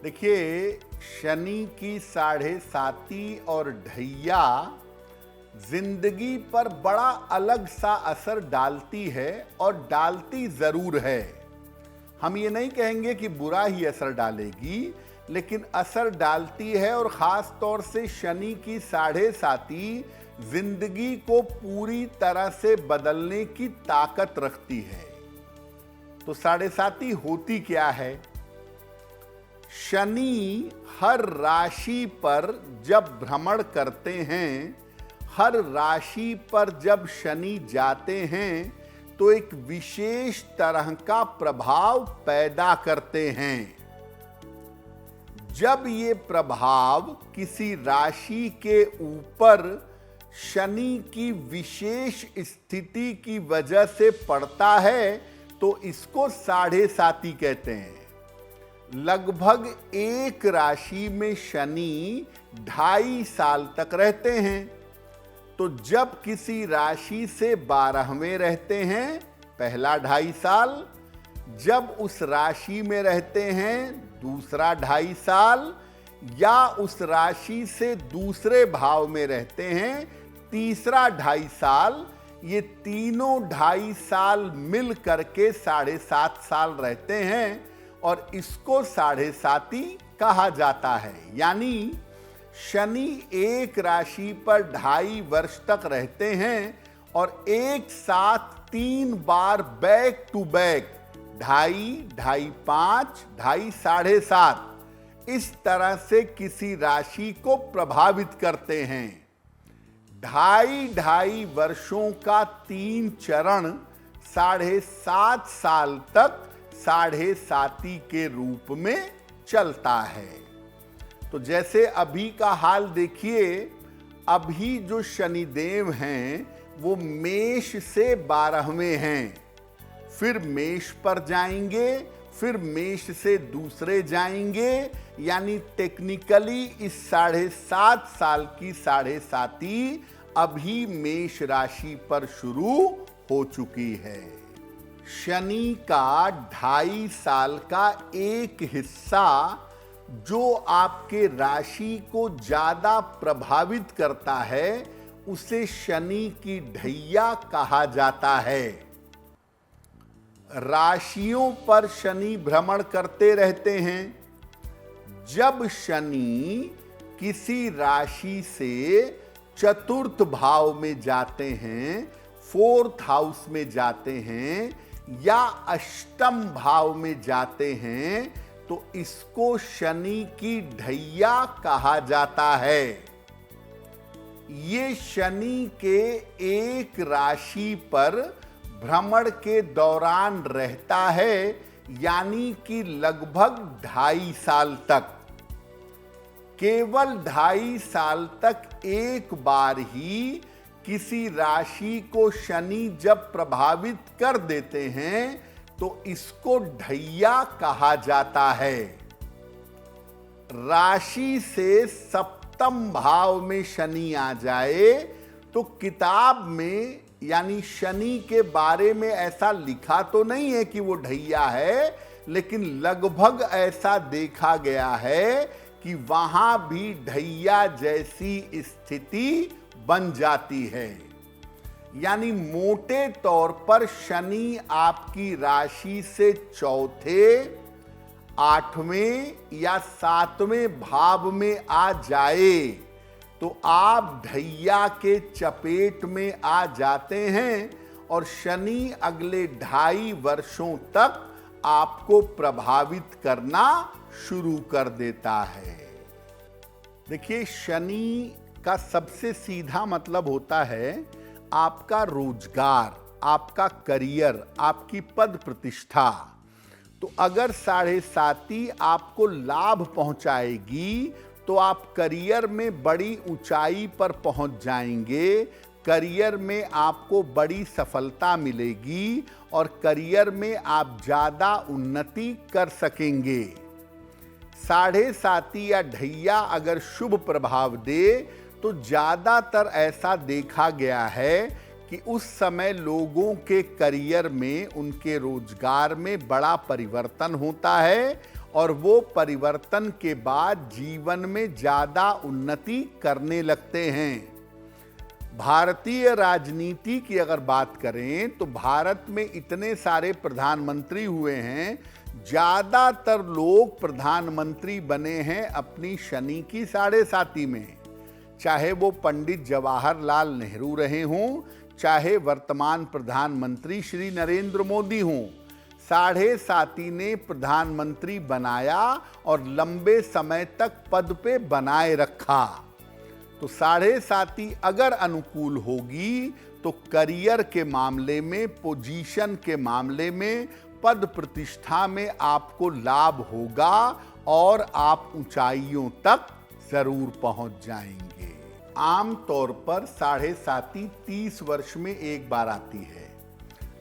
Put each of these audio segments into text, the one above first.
देखिए, शनि की साढ़े साती और ढैया जिंदगी पर बड़ा अलग सा असर डालती है और डालती जरूर है। हम ये नहीं कहेंगे कि बुरा ही असर डालेगी, लेकिन असर डालती है। और खास तौर से शनि की साढ़े साती जिंदगी को पूरी तरह से बदलने की ताकत रखती है। तो साढ़े साती होती क्या है? शनि हर राशि पर जब भ्रमण करते हैं, हर राशि पर जब शनि जाते हैं, तो एक विशेष तरह का प्रभाव पैदा करते हैं। जब ये प्रभाव किसी राशि के ऊपर शनि की विशेष स्थिति की वजह से पड़ता है, तो इसको साढ़े साती कहते हैं। लगभग एक राशि में शनि 2.5 साल तक रहते हैं। तो जब किसी राशि से 12वें रहते हैं, पहला 2.5 साल, जब उस राशि में रहते हैं दूसरा 2.5 साल, या उस राशि से दूसरे भाव में रहते हैं तीसरा 2.5 साल, ये तीनों 2.5 साल मिल करके 7.5 साल रहते हैं और इसको साढ़े साती कहा जाता है। यानी शनि एक राशि पर 2.5 वर्ष तक रहते हैं और एक साथ 3 बार बैक टू बैक 2.5, 2.5, 5, 2.5, 7.5 इस तरह से किसी राशि को प्रभावित करते हैं। 2.5 वर्षों का 3 चरण 7.5 साल तक साढ़े साती के रूप में चलता है। तो जैसे अभी का हाल देखिए, अभी जो शनिदेव हैं वो मेष से 12वें हैं, फिर मेष पर जाएंगे, फिर मेष से दूसरे जाएंगे। यानी टेक्निकली इस 7.5 साल की साढ़े साती अभी मेष राशि पर शुरू हो चुकी है। शनि का 2.5 साल का एक हिस्सा जो आपके राशि को ज्यादा प्रभावित करता है, उसे शनि की ढैया कहा जाता है। राशियों पर शनि भ्रमण करते रहते हैं। जब शनि किसी राशि से चतुर्थ भाव में जाते हैं, 4th हाउस में जाते हैं, या अष्टम भाव में जाते हैं, तो इसको शनि की ढैया कहा जाता है। ये शनि के एक राशि पर भ्रमण के दौरान रहता है, यानी कि लगभग 2.5 साल तक। केवल 2.5 साल तक एक बार ही किसी राशि को शनि जब प्रभावित कर देते हैं, तो इसको ढैया कहा जाता है। राशि से सप्तम भाव में शनि आ जाए तो किताब में, यानी शनि के बारे में ऐसा लिखा तो नहीं है कि वो ढैया है, लेकिन लगभग ऐसा देखा गया है कि वहां भी ढैया जैसी स्थिति बन जाती है। यानी मोटे तौर पर शनि आपकी राशि से चौथे, 8वें या 7वें भाव में आ जाए तो आप ढैया के चपेट में आ जाते हैं और शनि अगले 2.5 वर्षों तक आपको प्रभावित करना शुरू कर देता है। देखिए, शनि का सबसे सीधा मतलब होता है आपका रोजगार, आपका करियर, आपकी पद प्रतिष्ठा। तो अगर साढ़े साती आपको लाभ पहुंचाएगी तो आप करियर में बड़ी ऊंचाई पर पहुंच जाएंगे, करियर में आपको बड़ी सफलता मिलेगी और करियर में आप ज़्यादा उन्नति कर सकेंगे। साढ़े साती या ढैया अगर शुभ प्रभाव दे तो ज़्यादातर ऐसा देखा गया है कि उस समय लोगों के करियर में, उनके रोजगार में बड़ा परिवर्तन होता है और वो परिवर्तन के बाद जीवन में ज्यादा उन्नति करने लगते हैं। भारतीय राजनीति की अगर बात करें तो भारत में इतने सारे प्रधानमंत्री हुए हैं, ज्यादातर लोग प्रधानमंत्री बने हैं अपनी शनि की साढ़े साती में। चाहे वो पंडित जवाहरलाल नेहरू रहे हों, चाहे वर्तमान प्रधानमंत्री श्री नरेंद्र मोदी हों, साढ़े साती ने प्रधानमंत्री बनाया और लंबे समय तक पद पे बनाए रखा। तो साढ़े साती अगर अनुकूल होगी तो करियर के मामले में, पोजीशन के मामले में, पद प्रतिष्ठा में आपको लाभ होगा और आप ऊंचाइयों तक जरूर पहुंच जाएंगे। आमतौर पर साढ़े साती 30 वर्ष में एक बार आती है।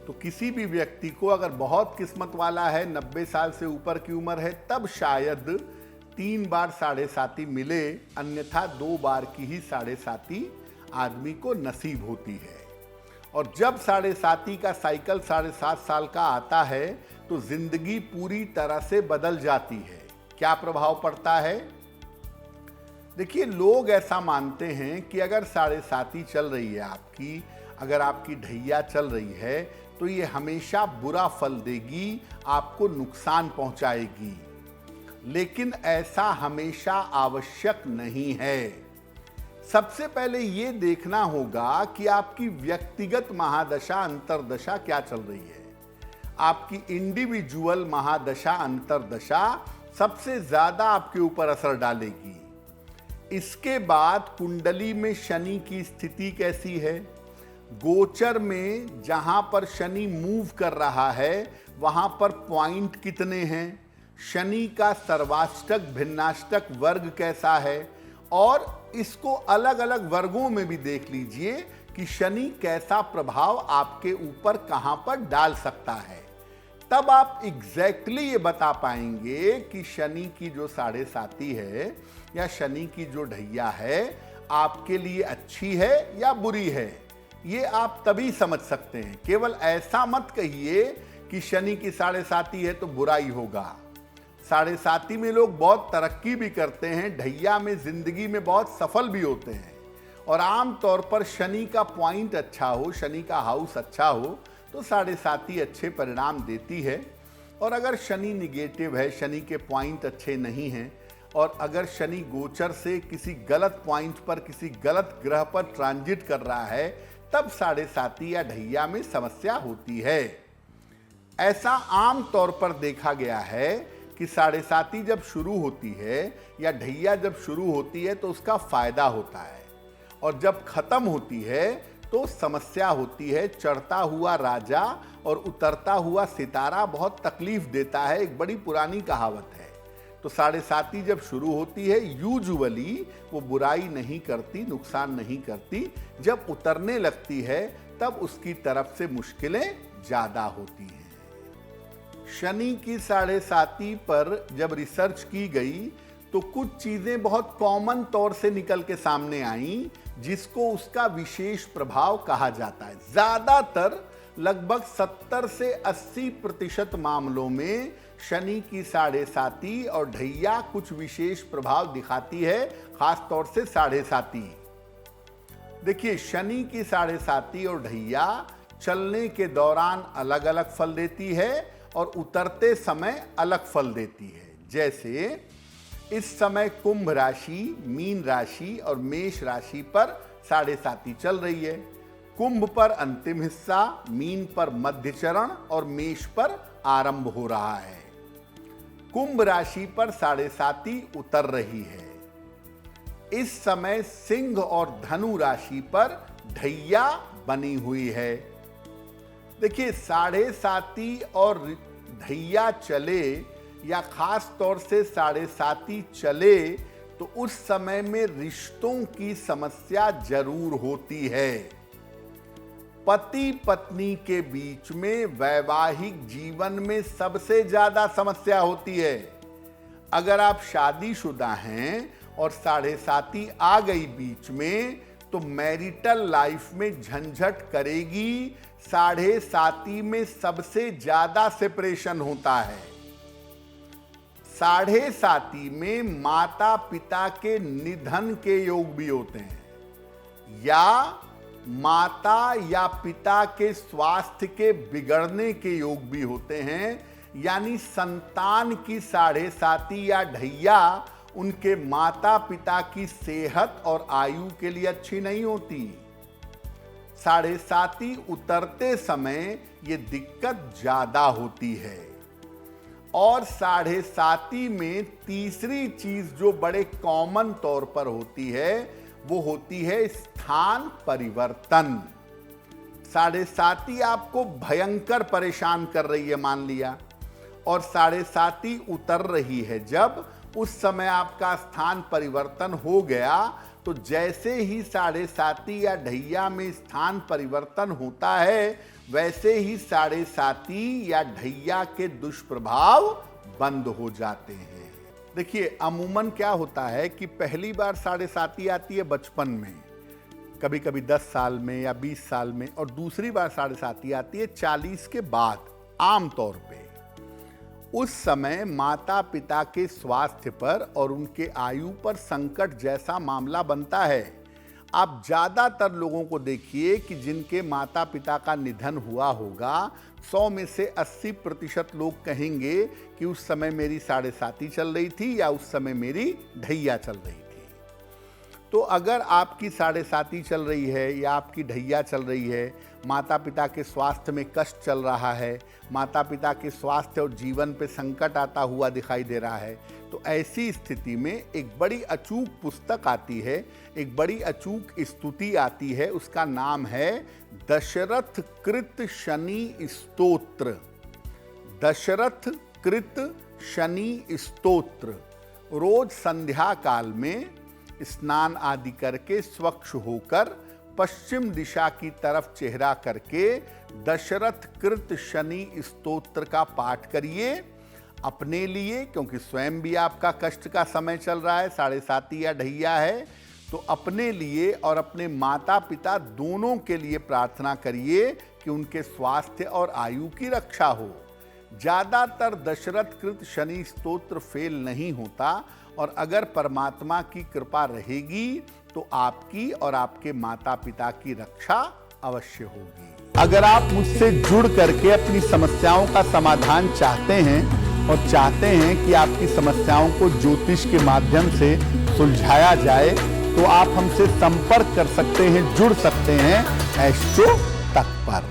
तो किसी भी व्यक्ति को अगर बहुत किस्मत वाला है, 90 साल से ऊपर की उम्र है, तब शायद 3 बार साढ़े साती मिले, अन्यथा 2 बार की ही साढ़े साती आदमी को नसीब होती है। और जब साढ़े साती का साइकिल 7.5 साल का आता है तो जिंदगी पूरी तरह से बदल जाती है। क्या प्रभाव पड़ता है? देखिए, लोग ऐसा मानते हैं कि अगर साढ़े साती चल रही है आपकी, अगर आपकी ढैया चल रही है, तो ये हमेशा बुरा फल देगी, आपको नुकसान पहुंचाएगी। लेकिन ऐसा हमेशा आवश्यक नहीं है। सबसे पहले ये देखना होगा कि आपकी व्यक्तिगत महादशा अंतर्दशा क्या चल रही है। आपकी इंडिविजुअल महादशा अंतर्दशा सबसे ज्यादा आपके ऊपर असर डालेगी। इसके बाद कुंडली में शनि की स्थिति कैसी है, गोचर में जहां पर शनि मूव कर रहा है वहां पर पॉइंट कितने हैं, शनि का सर्वाष्टक भिन्नाष्टक वर्ग कैसा है, और इसको अलग अलग वर्गों में भी देख लीजिए कि शनि कैसा प्रभाव आपके ऊपर कहां पर डाल सकता है। तब आप एग्जैक्टली ये बता पाएंगे कि शनि की जो साढ़े साती है या शनि की जो ढैया है आपके लिए अच्छी है या बुरी है। ये आप तभी समझ सकते हैं। केवल ऐसा मत कहिए कि शनि की साढ़े साती है तो बुरा ही होगा। साढ़े साती में लोग बहुत तरक्की भी करते हैं, ढैया में जिंदगी में बहुत सफल भी होते हैं। और आम तौर पर शनि का पॉइंट अच्छा हो, शनि का हाउस अच्छा हो तो साढ़े साती अच्छे परिणाम देती है। और अगर शनि निगेटिव है, शनि के पॉइंट अच्छे नहीं हैं, और अगर शनि गोचर से किसी गलत पॉइंट पर, किसी गलत ग्रह पर ट्रांजिट कर रहा है, तब साढ़े साती या ढैया में समस्या होती है। ऐसा आम तौर पर देखा गया है कि साढ़े साती जब शुरू होती है या ढैया जब शुरू होती है तो उसका फायदा होता है, और जब खत्म होती है तो समस्या होती है। चढ़ता हुआ राजा और उतरता हुआ सितारा बहुत तकलीफ देता है, एक बड़ी पुरानी कहावत है। तो साढ़े साती जब शुरू होती है यूजुअली वो बुराई नहीं करती, नुकसान नहीं करती। जब उतरने लगती है तब उसकी तरफ से मुश्किलें ज्यादा होती हैं। शनि की साढ़े साती पर जब रिसर्च की गई तो कुछ चीजें बहुत कॉमन तौर से निकल के सामने आई, जिसको उसका विशेष प्रभाव कहा जाता है। ज्यादातर लगभग 70 से 80% मामलों में शनि की साढ़े साती और ढैया कुछ विशेष प्रभाव दिखाती है, खास तौर से साढ़े साती। देखिए, शनि की साढ़े साती और ढैया चलने के दौरान अलग अलग फल देती है और उतरते समय अलग फल देती है। जैसे इस समय कुंभ राशि, मीन राशि और मेष राशि पर साढ़े साती चल रही है। कुंभ पर अंतिम हिस्सा, मीन पर मध्य चरण और मेष पर आरंभ हो रहा है। कुंभ राशि पर साढ़े साती उतर रही है। इस समय सिंह और धनु राशि पर ढैया बनी हुई है। देखिए, साढ़े साती और ढैया चले या खास तौर से साढ़े साती चले तो उस समय में रिश्तों की समस्या जरूर होती है। पति पत्नी के बीच में वैवाहिक जीवन में सबसे ज्यादा समस्या होती है। अगर आप शादीशुदा हैं और साढ़े साती आ गई बीच में तो मैरिटल लाइफ में झंझट करेगी। साढ़े साती में सबसे ज्यादा सेपरेशन होता है। साढ़े साती में माता पिता के निधन के योग भी होते हैं, या माता या पिता के स्वास्थ्य के बिगड़ने के योग भी होते हैं। यानी संतान की साढ़े साती या ढैया उनके माता पिता की सेहत और आयु के लिए अच्छी नहीं होती। साढ़े साती उतरते समय ये दिक्कत ज्यादा होती है। और साढ़े साती में तीसरी चीज जो बड़े कॉमन तौर पर होती है वो होती है स्थान परिवर्तन। साढ़े साती आपको भयंकर परेशान कर रही है मान लिया, और साढ़े साती उतर रही है, जब उस समय आपका स्थान परिवर्तन हो गया तो जैसे ही साढ़े साती या ढैया में स्थान परिवर्तन होता है वैसे ही साढ़े साती या ढैया के दुष्प्रभाव बंद हो जाते हैं। देखिए अमूमन क्या होता है कि पहली बार साढ़े साती आती है बचपन में, कभी कभी 10 साल में या 20 साल में, और दूसरी बार साढ़े साती आती है 40 के बाद आमतौर पे। उस समय माता पिता के स्वास्थ्य पर और उनके आयु पर संकट जैसा मामला बनता है। आप ज़्यादातर लोगों को देखिए कि जिनके माता पिता का निधन हुआ होगा 100 में से 80% लोग कहेंगे कि उस समय मेरी साढ़े साती चल रही थी या उस समय मेरी ढैया चल रही थी। तो अगर आपकी साढ़े साती चल रही है या आपकी ढैया चल रही है, माता पिता के स्वास्थ्य में कष्ट चल रहा है, माता पिता के स्वास्थ्य और जीवन पे संकट आता हुआ दिखाई दे रहा है, तो ऐसी स्थिति में एक बड़ी अचूक पुस्तक आती है, एक बड़ी अचूक स्तुति आती है, उसका नाम है दशरथ कृत शनि स्तोत्र। दशरथ कृत शनि स्तोत्र रोज संध्या काल में स्नान आदि करके स्वच्छ होकर पश्चिम दिशा की तरफ चेहरा करके दशरथ कृत शनि स्तोत्र का पाठ करिए अपने लिए, क्योंकि स्वयं भी आपका कष्ट का समय चल रहा है, साढ़े साती या ढैया है, तो अपने लिए और अपने माता पिता दोनों के लिए प्रार्थना करिए कि उनके स्वास्थ्य और आयु की रक्षा हो। ज़्यादातर दशरथ कृत शनि स्तोत्र फेल नहीं होता, और अगर परमात्मा की कृपा रहेगी तो आपकी और आपके माता पिता की रक्षा अवश्य होगी। अगर आप मुझसे जुड़ करके अपनी समस्याओं का समाधान चाहते हैं और चाहते हैं कि आपकी समस्याओं को ज्योतिष के माध्यम से सुलझाया जाए, तो आप हमसे संपर्क कर सकते हैं, जुड़ सकते हैं एस्ट्रो तक पर।